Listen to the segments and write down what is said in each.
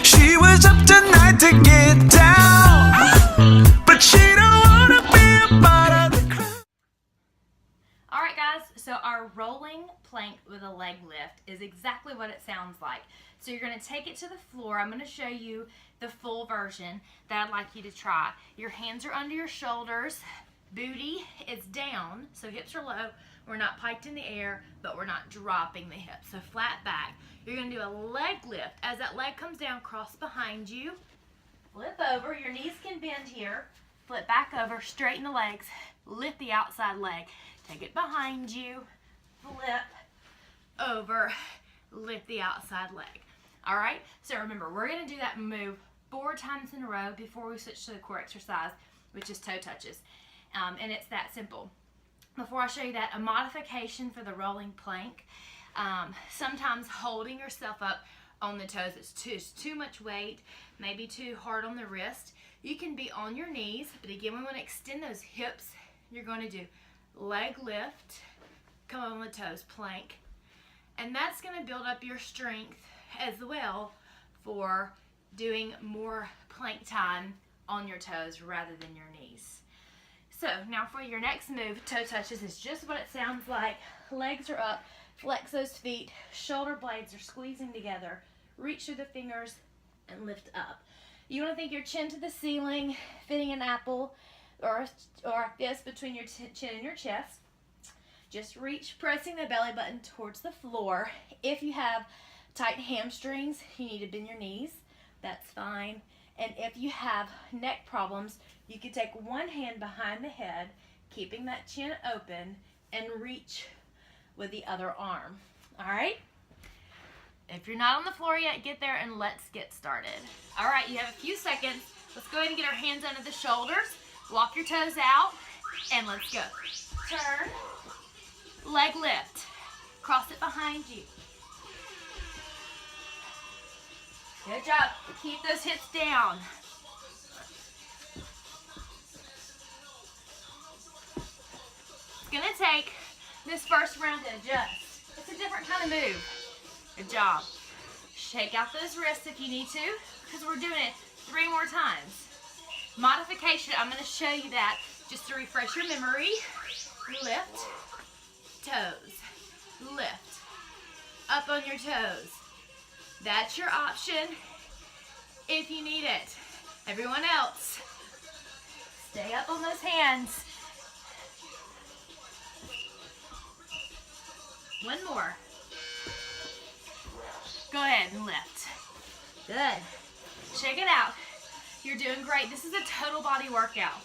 She was up tonight to get down, but she don't wanna be a part of the crowd. Alright guys, so our rolling plank with a leg lift is exactly what it sounds like. So you're going to take it to the floor. I'm going to show you the full version that I'd like you to try. Your hands are under your shoulders, booty is down, so hips are low. We're not piked in the air, but we're not dropping the hips. So flat back. You're going to do a leg lift. As that leg comes down, cross behind you, flip over. Your knees can bend here. Flip back over, straighten the legs, lift the outside leg. Take it behind you, flip over, lift the outside leg. All right, so remember, we're gonna do that move 4 times in a row before we switch to the core exercise, which is toe touches. And it's that simple. Before I show you that, a modification for the rolling plank, sometimes holding yourself up on the toes is too much weight, maybe too hard on the wrist. You can be on your knees, but again, we wanna extend those hips. You're gonna do leg lift, come on the toes, plank, and that's going to build up your strength as well for doing more plank time on your toes rather than your knees. So now for your next move, toe touches, is just what it sounds like. Legs are up, flex those feet, shoulder blades are squeezing together, reach through the fingers and lift up. You want to think your chin to the ceiling, fitting an apple, or a fist between your chin and your chest. Just reach, pressing the belly button towards the floor. If you have tight hamstrings, you need to bend your knees. That's fine. And if you have neck problems, you can take one hand behind the head, keeping that chin open, and reach with the other arm. All right? If you're not on the floor yet, get there and let's get started. All right, you have a few seconds. Let's go ahead and get our hands under the shoulders. Walk your toes out, and let's go. Turn, leg lift, cross it behind you. Good job. Keep those hips down. It's gonna take this first round to adjust. It's a different kind of move. Good job. Shake out those wrists if you need to, because we're doing it 3 more times. Modification, I'm going to show you that just to refresh your memory. Lift, toes, lift, up on your toes. That's your option if you need it. Everyone else, stay up on those hands. One more. Go ahead and lift. Good. Shake it out. You're doing great. This is a total body workout.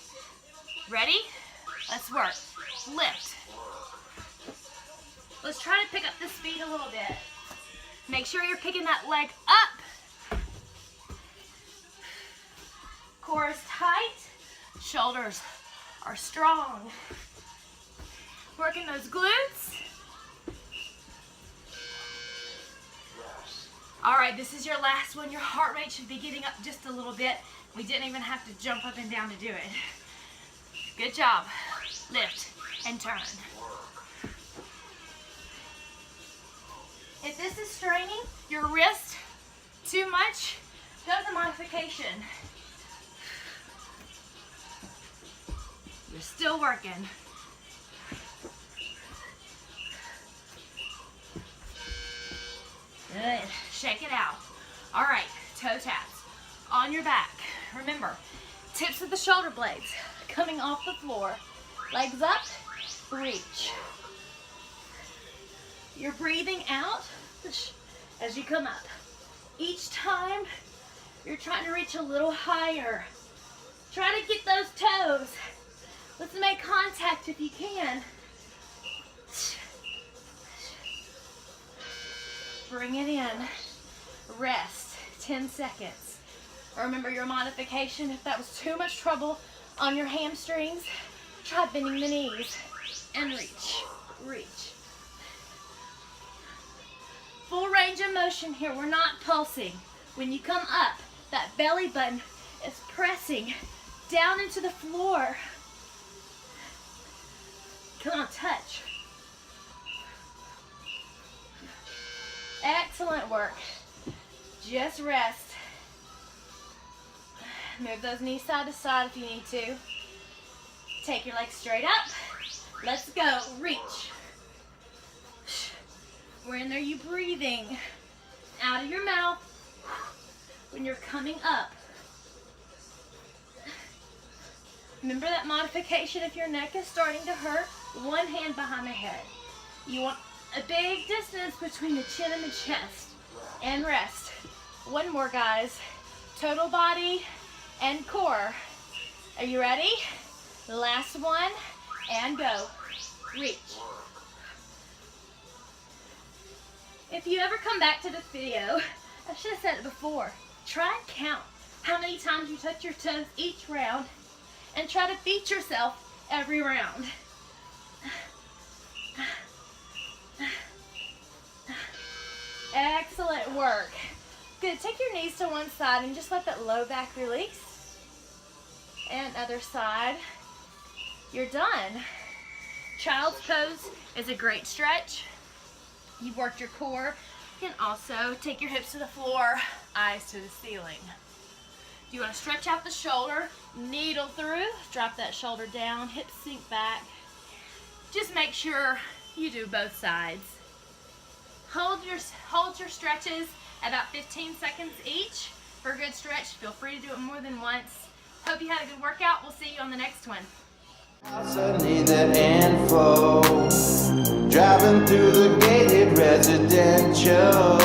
Ready? Let's work. Lift. Let's try to pick up the speed a little bit. Make sure you're picking that leg up. Core is tight. Shoulders are strong. Working those glutes. All right, this is your last one. Your heart rate should be getting up just a little bit. We didn't even have to jump up and down to do it. Good job. Lift and turn. If this is straining your wrist too much, go to the modification. You're still working. Good. Shake it out. All right, toe taps on your back. Remember, tips of the shoulder blades coming off the floor. Legs up, reach. You're breathing out as you come up. Each time, you're trying to reach a little higher. Try to get those toes. Let's make contact if you can. Bring it in. Rest. 10 seconds. Remember your modification. If that was too much trouble on your hamstrings, try bending the knees and reach. Reach. Full range of motion here. We're not pulsing. When you come up, that belly button is pressing down into the floor. Come on, touch. Excellent work. just rest. Move those knees side to side if you need to. Take your legs straight up. Let's go. Reach. When are you breathing? Out of your mouth when you're coming up. Remember that modification if your neck is starting to hurt. One hand behind the head. You want a big distance between the chin and the chest. And rest. One more, guys. Total body and core. Are you ready? Last one, and go. Reach. If you ever come back to this video, I should have said it before, try and count how many times you touch your toes each round, and try to beat yourself every round. Excellent work. Good, take your knees to one side and just let that low back release. And other side. You're done. Child's pose is a great stretch. You've worked your core. You can also take your hips to the floor, eyes to the ceiling. You want to stretch out the shoulder, needle through, drop that shoulder down, hips sink back. Just make sure you do both sides. Hold your stretches about 15 seconds each. For a good stretch, feel free to do it more than once. Hope you had a good workout. We'll see you on the next one. Suddenly that info, driving through the gated residential.